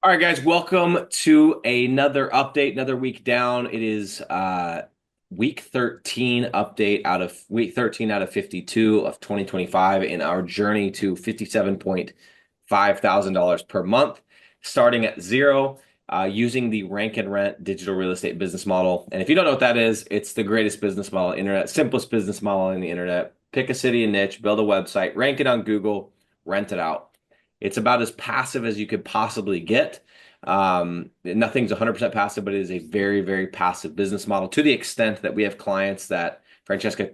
All right, guys, welcome to another update, another week down. It is week 13 update out of week 13 out of 52 of 2025 in our journey to $57.5 thousand per month, starting at zero, using the rank and rent digital real estate business model. And if you don't know what that is, it's the greatest business model on the internet, simplest business model on the internet. Pick a city and niche, build a website, rank it on Google, rent it out. It's about as passive as you could possibly get. Nothing's 100% passive, but it is a very, very passive business model to the extent that we have clients that Francesca,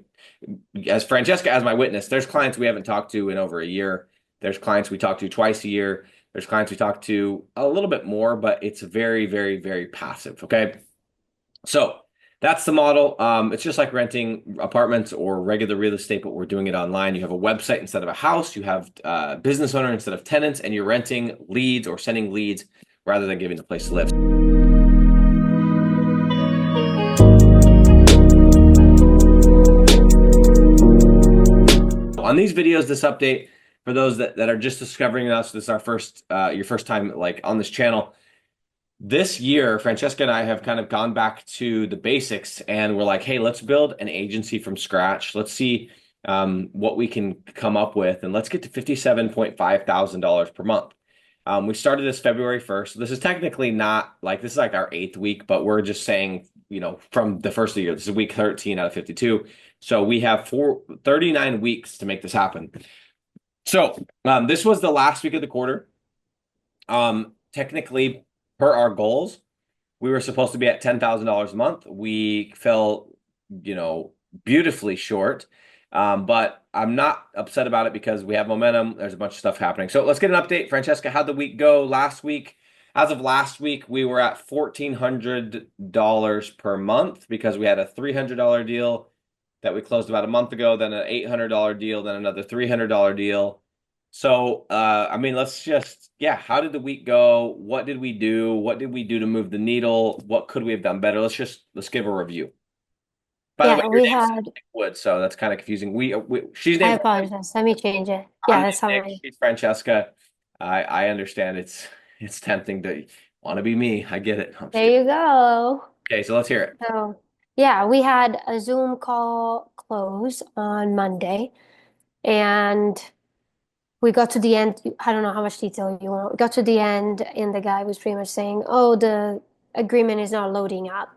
as my witness, there's clients we haven't talked to in over a year. There's clients we talk to twice a year. There's clients we talk to a little bit more, but it's very, very, very passive. Okay. So that's the model. It's just like renting apartments or regular real estate, but we're doing it online. You have a website instead of a house. You have a business owner instead of tenants, and you're renting leads or sending leads rather than giving the place to live. On these videos, this update, for those that are just discovering us, this is our your first time like on this channel. This year, Francesca and I have kind of gone back to the basics and we're like, hey, let's build an agency from scratch. Let's see what we can come up with, and let's get to $57.5 thousand per month. We started this February 1st. This is technically not like, this is like our 8th week, but we're just saying, from the first of the year, this is week 13 out of 52. So we have 39 weeks to make this happen. So this was the last week of the quarter. Technically, per our goals, we were supposed to be at $10,000 a month. We fell, beautifully short. But I'm not upset about it because we have momentum. There's a bunch of stuff happening. So let's get an update. Francesca, how'd the week go last week? As of last week, we were at $1,400 per month because we had a $300 deal that we closed about a month ago, then an $800 deal, then another $300 deal. So, let's just, how did the week go? What did we do? What did we do to move the needle? What could we have done better? Let's give a review. By the way, Yeah, your we name's had. Wood, so that's kind of confusing. She's I named, apologize. Let me change it. I'm Yeah, named that's how Nick. I. She's Francesca. I understand it's tempting to want to be me. I get it. I'm just There kidding. you go. Okay, so let's hear it. So, yeah, we had a Zoom call close on Monday, and we got to the end. I don't know how much detail you want. We got to the end, and the guy was pretty much saying, "Oh, the agreement is not loading up.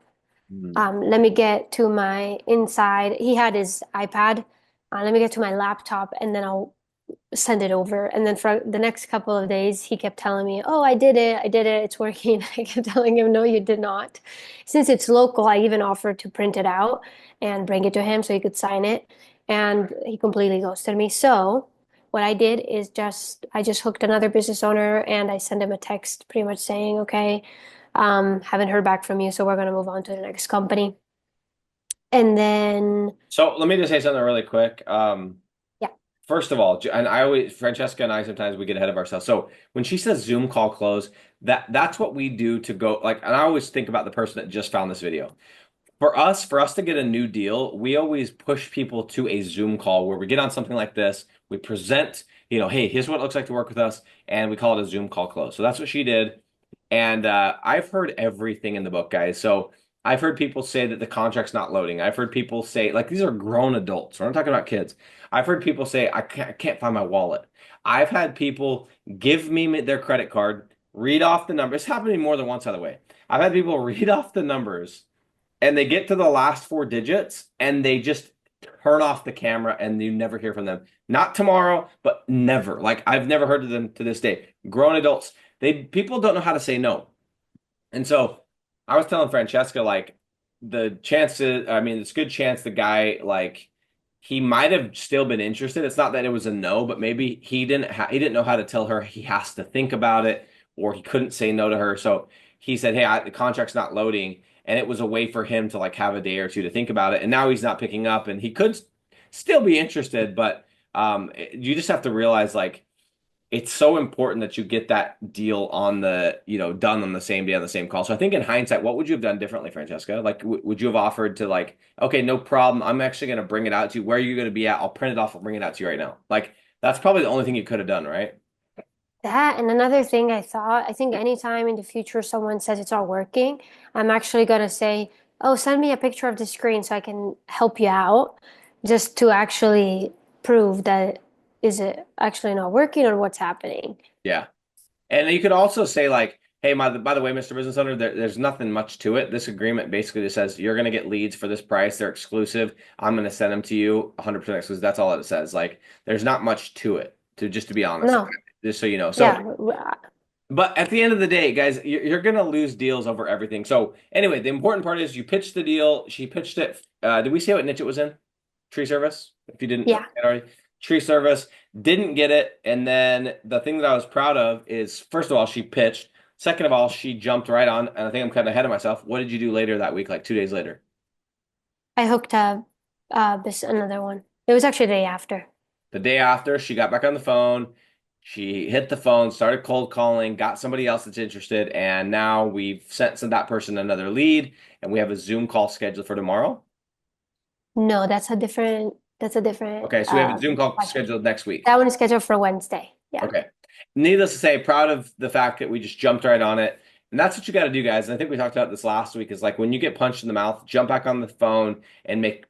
Hmm. Let me get to my inside." He had his iPad. Let me get to my laptop, and then I'll send it over. And then for the next couple of days, he kept telling me, "Oh, I did it. I did it. It's working." I kept telling him, "No, you did not." Since it's local, I even offered to print it out and bring it to him so he could sign it. And he completely ghosted me. So what I did is I just hooked another business owner and I sent him a text pretty much saying, "Okay, haven't heard back from you, so we're going to move on to the next company." And then, So let me just say something really quick. yeah. First of all, and Francesca and I sometimes we get ahead of ourselves. So when she says Zoom call close, that's what we do to go like, and I always think about the person that just found this video. For us to get a new deal, we always push people to a Zoom call where we get on something like this, we present, hey, here's what it looks like to work with us, and we call it a Zoom call close. So that's what she did. And I've heard everything in the book, guys. So I've heard people say that the contract's not loading. I've heard people say, like, these are grown adults. We're not talking about kids. I've heard people say, I can't find my wallet. I've had people give me their credit card, read off the numbers. It's happened to me more than once, by the way. I've had people read off the numbers and they get to the last four digits and they just turn off the camera and you never hear from them. Not tomorrow, but never. Like I've never heard of them to this day. Grown adults, people don't know how to say no. And so I was telling Francesca, like, the chances, it's a good chance the guy, like, he might have still been interested. It's not that it was a no, but maybe he didn't know how to tell her he has to think about it, or he couldn't say no to her. So he said, "Hey, the contract's not loading," and it was a way for him to like have a day or two to think about it. And now he's not picking up, and he could still be interested, but you just have to realize like it's so important that you get that deal on done on the same day on the same call. So I think in hindsight, what would you have done differently, Francesca? Like, would you have offered to like, okay, no problem. I'm actually going to bring it out to you. Where are you going to be at? I'll print it off. I'll bring it out to you right now. Like, that's probably the only thing you could have done, right? That and another thing I thought, I think anytime in the future someone says it's all working, I'm actually gonna say, oh, send me a picture of the screen so I can help you out, just to actually prove that is it actually not working or what's happening. Yeah. And you could also say like, hey, by the way, Mr. Business Owner, there's nothing much to it. This agreement basically just says you're going to get leads for this price. They're exclusive. I'm going to send them to you 100% exclusive. That's all it says. Like, there's not much to it, to be honest, No, just so you know. So, yeah, but at the end of the day, guys, you're going to lose deals over everything. So, anyway, the important part is you pitched the deal. She pitched it. Did we say what niche it was in? Tree service? If you didn't yeah. get already, tree service, didn't get it. And then the thing that I was proud of is, first of all, she pitched. Second of all, she jumped right on. And I think I'm kind of ahead of myself. What did you do later that week, like 2 days later? I hooked up this another one. It was actually the day after. The day after, she got back on the phone. She hit the phone, started cold calling, got somebody else that's interested. And now we've sent that person another lead. And we have a Zoom call scheduled for tomorrow. No, that's a different Okay, so we have a Zoom call project. scheduled next week. That one is scheduled for Wednesday. Yeah. Okay. Needless to say, proud of the fact that we just jumped right on it. And that's what you got to do, guys. And I think we talked about this last week is like when you get punched in the mouth, jump back on the phone and make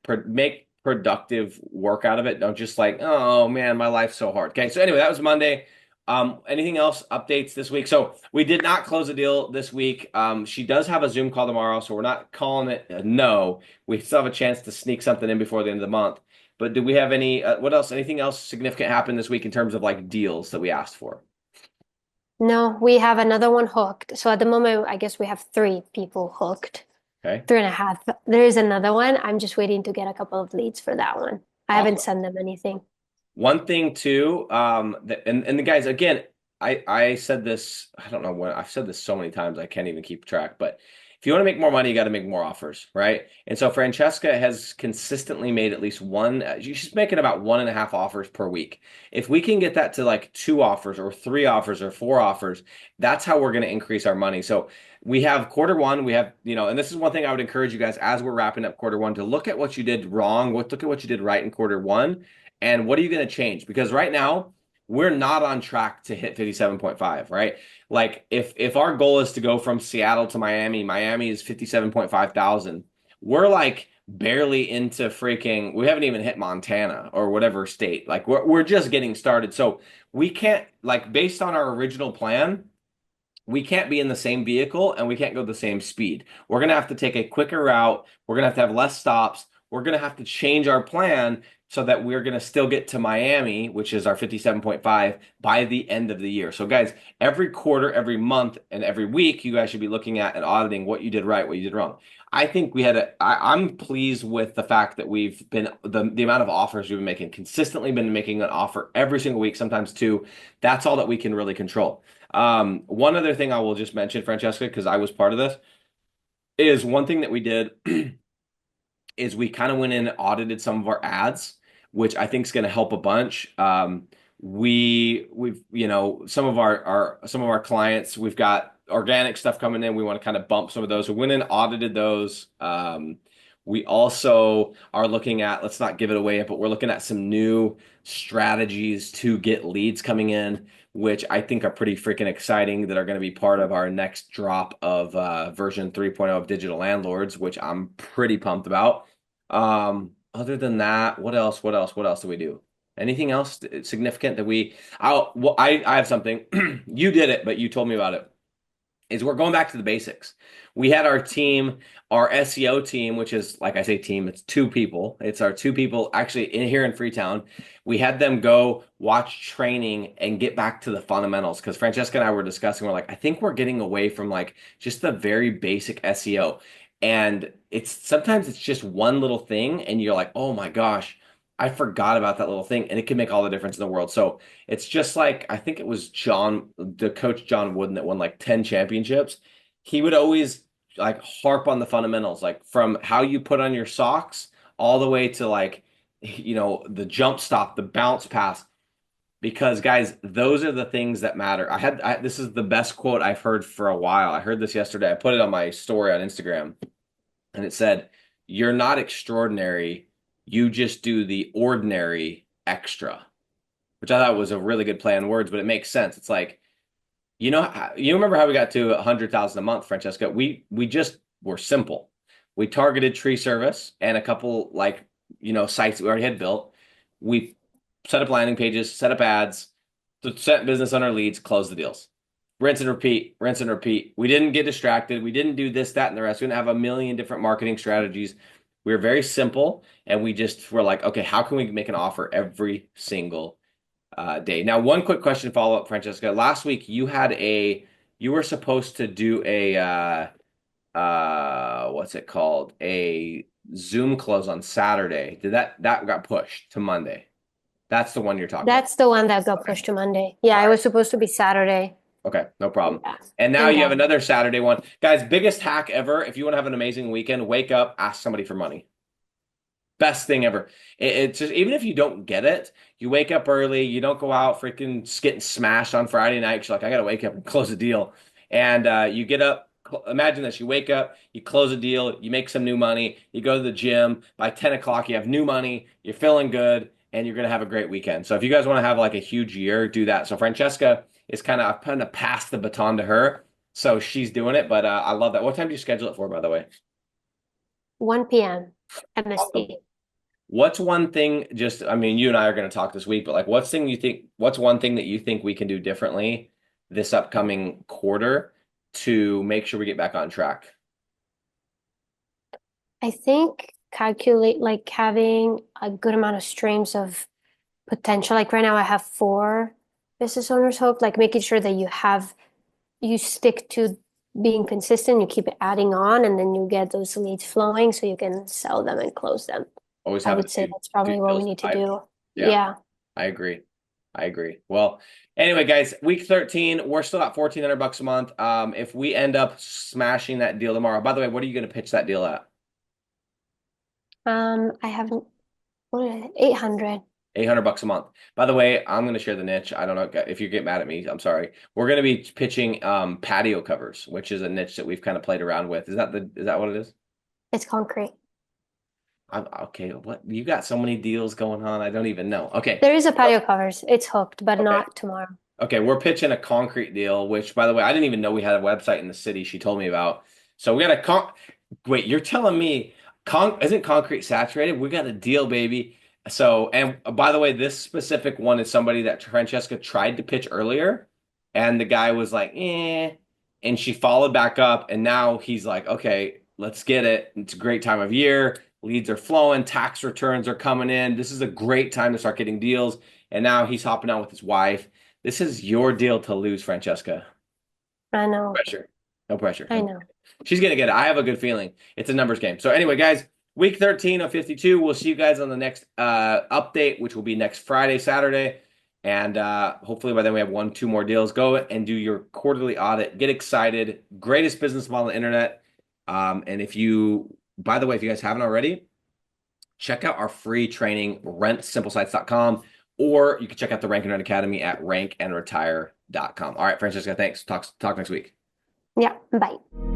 productive work out of it. Don't just like, oh man, my life's so hard. Okay. So anyway, that was Monday. Anything else updates this week? So we did not close a deal this week. She does have a Zoom call tomorrow, so we're not calling it a no. We still have a chance to sneak something in before the end of the month. But do we have any, what else, anything else significant happen this week in terms of like deals that we asked for? No, we have another one hooked. So at the moment, I guess we have three people hooked, Okay. three and a half. There is another one. I'm just waiting to get a couple of leads for that one. I haven't Awesome. sent them anything. One thing too, and the guys, again, I said this, I don't know when, I've said this so many times, I can't even keep track, but if you want to make more money, you got to make more offers, right? And so Francesca has consistently made at least one, she's making about 1.5 offers per week. If we can get that to like 2 offers or 3 offers or 4 offers, that's how we're going to increase our money. So we have quarter 1, we have, and this is one thing I would encourage you guys as we're wrapping up quarter 1 to look at what you did wrong, look at what you did right in quarter 1, and what are you going to change? Because right now, we're not on track to hit 57.5, right? Like if our goal is to go from Seattle to Miami, Miami is 57.5 thousand. We're like barely into freaking, we haven't even hit Montana or whatever state. Like we're just getting started. So we can't like based on our original plan, we can't be in the same vehicle and we can't go the same speed. We're going to have to take a quicker route. We're going to have less stops. We're going to have to change our plan so that we're going to still get to Miami, which is our 57.5 by the end of the year. So guys, every quarter, every month, and every week, you guys should be looking at and auditing what you did right, what you did wrong. I think I'm pleased with the fact that we've been, the amount of offers we've been making, consistently been making an offer every single week, sometimes two. That's all that we can really control. One other thing I will just mention, Francesca, because I was part of this, is one thing that we did is we kind of went in and audited some of our ads, which I think is going to help a bunch. We've some of our clients, we've got organic stuff coming in. We want to kind of bump some of those. We went in, audited those. We also are looking at, let's not give it away, but we're looking at some new strategies to get leads coming in, which I think are pretty freaking exciting that are going to be part of our next drop of version 3.0 of Digital Landlords, which I'm pretty pumped about. Other than that, what else? What else? What else do we do? Anything else significant that I have something. You did it, but you told me about it. Is we're going back to the basics. We had our team, our SEO team, which is like I say team, it's 2 people. It's our 2 people actually in here in Freetown. We had them go watch training and get back to the fundamentals because Francesca and I were discussing, we're like, I think we're getting away from like just the very basic SEO. And it's sometimes it's just one little thing and you're like, oh my gosh, I forgot about that little thing. And it can make all the difference in the world. So it's just like I think it was the coach John Wooden that won like 10 championships. He would always like harp on the fundamentals, like from how you put on your socks all the way to like, the jump stop, the bounce pass. Because guys, those are the things that matter. This is the best quote I've heard for a while. I heard this yesterday. I put it on my story on Instagram and it said, "You're not extraordinary. You just do the ordinary extra," which I thought was a really good play on words, but it makes sense. It's like You remember how we got to 100,000 a month, Francesca? We just were simple. We targeted tree service and a couple sites we already had built. We set up landing pages, set up ads, set business on our leads, close the deals. Rinse and repeat, rinse and repeat. We didn't get distracted. We didn't do this, that, and the rest. We didn't have a million different marketing strategies. We were very simple, and we just were like, okay, how can we make an offer every single day? Now, one quick question follow up, Francesca. Last week you were supposed to do a what's it called? A Zoom close on Saturday. Did that got pushed to Monday? That's the one you're talking about. That's the one that got Okay. pushed to Monday. Yeah, All it right. was supposed to be Saturday. Okay, no problem. Yeah. And now And you have another Saturday one. Guys, biggest hack ever. If you want to have an amazing weekend, wake up, ask somebody for money. Best thing ever. It's just even if you don't get it, you wake up early, you don't go out freaking getting smashed on Friday night. 'Cause you're like, I gotta wake up and close a deal. And you get up, imagine this, you wake up, you close a deal, you make some new money, you go to the gym, by 10 o'clock, you have new money, you're feeling good, and you're gonna have a great weekend. So if you guys want to have like a huge year, do that. So Francesca is kind of passed the baton to her. So she's doing it, but I love that. What time do you schedule it for, by the way? 1 p.m. Awesome. MST. What's one thing, just, I mean, you and I are going to talk this week, but like, what's one thing that you think we can do differently this upcoming quarter to make sure we get back on track? I think calculate like having a good amount of streams of potential. Like right now I have four business owners hooked, like making sure that you stick to being consistent, you keep adding on, and then you get those leads flowing so you can sell them and close them. Always I having would say that's two probably what we deals in need the to pipe. do. Yeah, Yeah. I agree. I agree. Well, anyway, guys, week 13, we're still at 1,400 bucks a month. If we end up smashing that deal tomorrow, by the way, what are you going to pitch that deal at? I haven't, what is it? 800. 800 bucks a month. By the way, I'm going to share the niche. I don't know if you get mad at me. I'm sorry. We're going to be pitching patio covers, which is a niche that we've kind of played around with. Is that what it is? It's concrete. Okay. What you got so many deals going on. I don't even know. Okay. There is a patio covers. It's hooked, but Okay. not tomorrow. Okay, we're pitching a concrete deal, which by the way, I didn't even know we had a website in the city she told me about. So we got wait, you're telling me isn't concrete saturated? We got a deal, baby. So, and by the way, this specific one is somebody that Francesca tried to pitch earlier, and the guy was like, and she followed back up, and now he's like, okay, let's get it. It's a great time of year. Leads are flowing, tax returns are coming in. This is a great time to start getting deals. And now he's hopping out with his wife. This is your deal to lose, Francesca. I No know. pressure. No pressure. I know. She's gonna get it. I have a good feeling. It's a numbers game. So anyway, guys, week 13 of 52. We'll see you guys on the next update, which will be next Friday, Saturday. And hopefully by then we have one, two more deals. Go and do your quarterly audit. Get excited. Greatest business model on the internet. And by the way, if you guys haven't already, check out our free training, rentsimplesites.com, or you can check out the Rank and Rent Academy at rankandretire.com. All right, Francesca, thanks. Talk next week. Yeah. Bye.